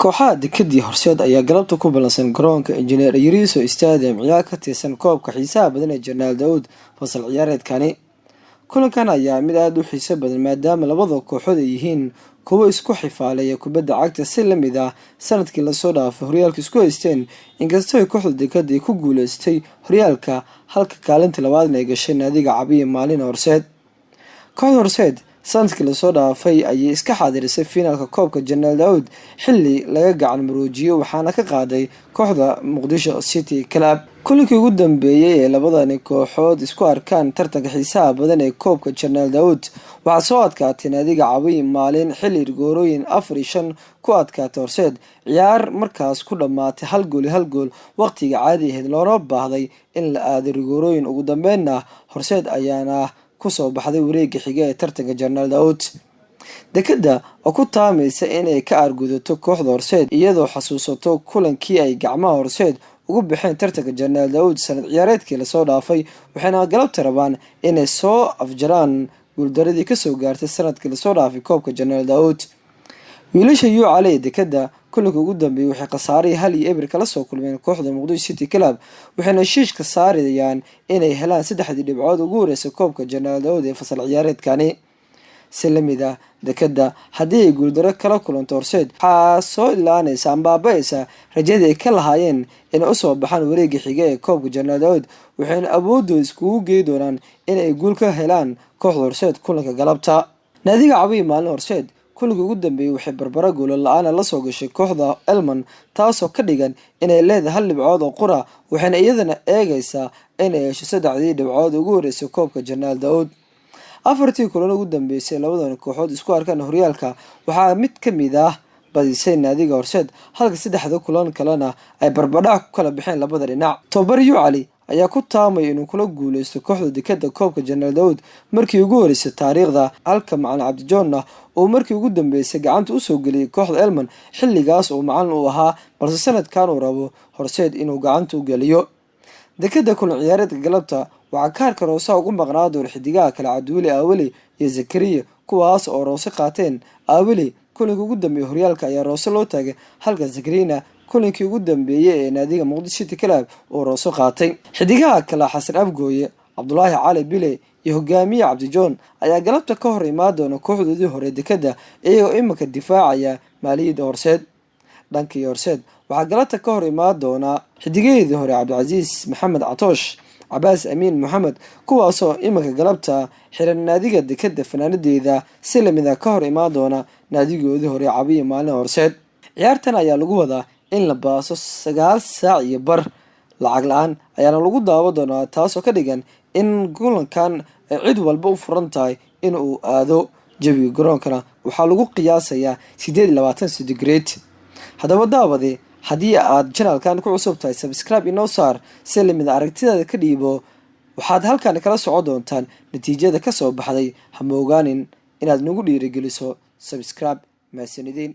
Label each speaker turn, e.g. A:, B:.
A: kooxaha dekadii horseed ayaa galabta ku ballansan garoonka injineer Yariso Stadium ciyaar ka tirsan koobka xiisaha badan ee Janaal Daawud fasal ciyaareedkani. kulankan ayaa mid aad u xiiso badan maadaama labada kooxood ay yihiin kuwo isku xifaalaya kubadda cagta si la mid ah sanadkii la soo dhaafay horyaalka isku haysteen inkastoo ay kooxda dekada ay ku guuleystay horyaalka halka kaalinta labaadna ay gashay naadiga Cabiya Maalin Horseed. kooxda Horseed sanadkii la soo dhaafay ayay iska xaadirisay finaalka koobka Janaal Daawud xilli laga gacan maroojiyo waxaana ka qaaday kooxda Muqdisho City Club. kulankii ugu dambeeyay ee labadani kooxood isku arkaan tartanka xiisaha badan ee koobka Janaal Daawud waxaa soo adkaatay naadiga Cabiya Maalin xilli rigoorooyin 4-5 ku adkaatay Horseed ciyaar markaas ku dhamaatay hal gool waqtiga caadi ahayd loona baahday in la aado rigoorooyin. ugu dambeynna Horseed ayaana kusoo baxday wareegga xiga ee tartanka Janaal Daawud. dekada oo ku taamaysa inay ka argudato kooxda Horseed iyadoo xasuusato kulankii ay gacmaha Horseed ugu bixeen tartanka Janaal Daawud sanad ciyaareedkii la soo dhaafay waxayna galabta rabaan inay soo afjaraan guuldaradii ka soo gaartay sanadkii la soo dhaafay koobka Janaal Daawud. wiilasha UCL dekada kulanka ugu dambeeyay waxay khasaarey 1-0 kala soo kulmeen kooxda Muqdisho City Club waxayna shiishka saarayaan inay helaan 3 dhibcood ugu horeysay koobka Janaal Daawud ee fasal ciyaareedkani. سلميدا dekada haddii ay guuldaro kala kulanto Horseed waxaa soo ilaanaysa ambaabaysa rajada ay ka lahaayeen inay u soo baxaan wareegga xiga ee koobka Janaal Daawud waxayna awoodooda iskugu geey doonaan inay guul ka helaan kooxda Horseed kulanka galabta. naadiga Cabiya Maalin Horseed kulanka ugu dambeeyay waxay barbara gool la'aan la soo gashay kooxda Elman taasoo ka dhigan inay leedahay 1 dhibcood oo qura waxayna iyadana eegaysaa inay hesho 3 dhibcood ugu horeysay koobka Janaal Daawud. afartii kulan ugu dambeysay labadan kooxood isku arkaan horyaalka waxaa mid ka mid ah badisay naadiga Horseed halka 3 kulan kalena ay barbadhac ku kala bixeen labada dhinac. Tobar UCL ayaa ku taamay inuu kula guuleysto kooxda dekada koobka Janaal Daawud markii ugu horeysay taariikhda halka Macalin Cabdijoonna oo markii ugu dambeysay gacanta u soo galiyay kooxda Elman xilligaas oo macalin u ahaa balse sanadkan uu rabo Horseed inuu gacanta u galiyo. dekada kulan ciyaareedka galabta waxaa kaarka Roosa ugu maqnaa door xidigaha kala Cabdiweli Aaweli iyo Zakariya kuwaas oo Roose qaateen. Aaweli kulankii ugu dambeeyay horyaalka ayaa Roose loo taagay halka Zakariya kulankii ugu dambeeyay ee naadiga Muqdisho City Club oo Roose qaatay. xidigaha kala Xasan Afgooye, Cabdullaahi Cali Bile iyo hogaamiye Cabdijoon ayaa galabta ka hor imaadona kooxdoodii hore dekada iyagoo imika difaacaya maaliyadda Horseed. dhankii Horseed waxaa galabta ka hor imaadona xidigeedii hore Cabdicasiis Maxamed Catoosh, Abaas Amiin Mohamed kuwaasoo imika galabta xiran naadiga dekada fanaanadeeda si lamida ka hor imaadona naadigoodii hore Cabiya Maalin Horseed. ciyaartan ayaa lagu wadaa in la baaso 9 saac iyo bar lacag la'aan ayaana lagu daawo doonaa taasoo ka dhigan in kulankan cid walba u furan tahay in uu aado. jawiga garoonkana waxaa lagu qiyaasayaa 28 centigrade. haddaba daawade haddii aad channelkan ku cusub tahay subscribe inoo saar si lamid aragtidaada ka dhiibo waxaad halkan kala socon doontaan natiijada ka soo baxday ha moogaanin inaad nagu dhiirigeliso subscribe. maasanidin.